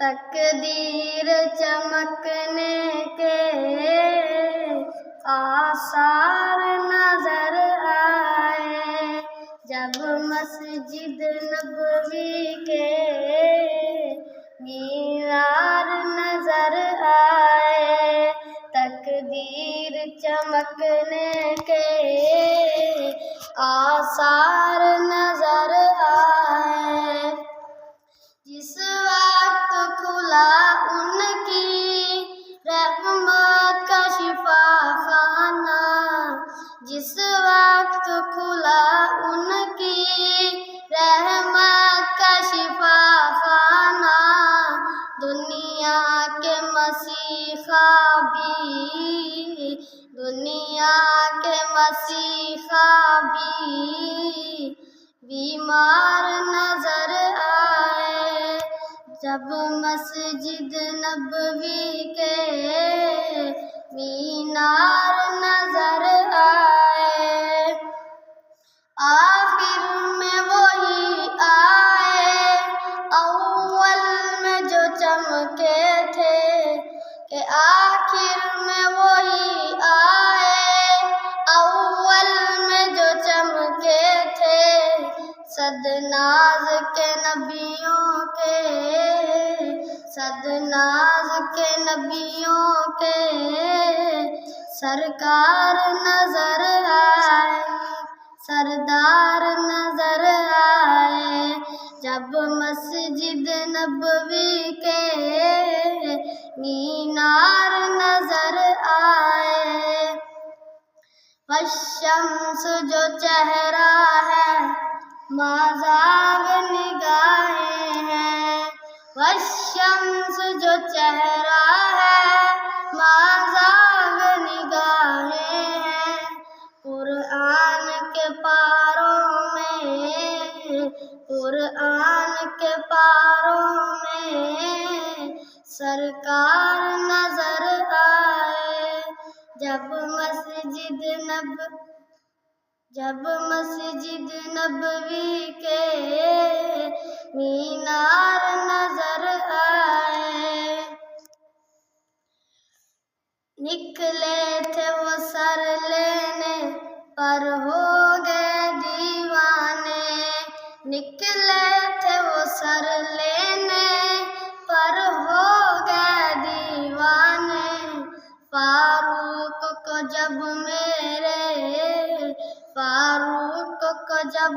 تقدیر چمکنے کے آثار نظر آئے، جب مسجد نبوی کے مینار نظر آئے۔ تقدیر چمکنے کے آثار نظر آئے، جس وقت کھلا ان کی رحمت کا شفا خانہ، جس وقت کھلا ان کی رحمت کا شفا خانہ، دنیا کے مسیحا بھی، دنیا کے مسیحا بھی بیمار نظر آئے، جب مسجد نبوی کے مینار نظر آئے۔ آخر میں وہی آئے اول میں جو چمکے تھے، کہ آخر میں وہی آئے اول میں جو چمکے تھے، صد ناز کے نبیوں کے، صد ناز کے نبیوں کے سرکار نظر آئے، سردار نظر آئے، جب مسجد نبوی کے مینار نظر آئے۔ والشمس جو چہرہ ہے مازاغ نگاہیں ہیں، والشمس جو چہرہ ہے مازاغ نگاہیں ہیں، قرآن کے پاروں میں، قرآن کے پاروں میں سرکار نظر آئے، جب مسجد نبوی کے مینار نظر آئے۔ نکلے تھے وہ سر لینے پر ہو گئے دیوانے، نکلے تھے وہ سر لینے پر ہو گئے دیوانے، فاروق کو جب میرے، فاروق کو جب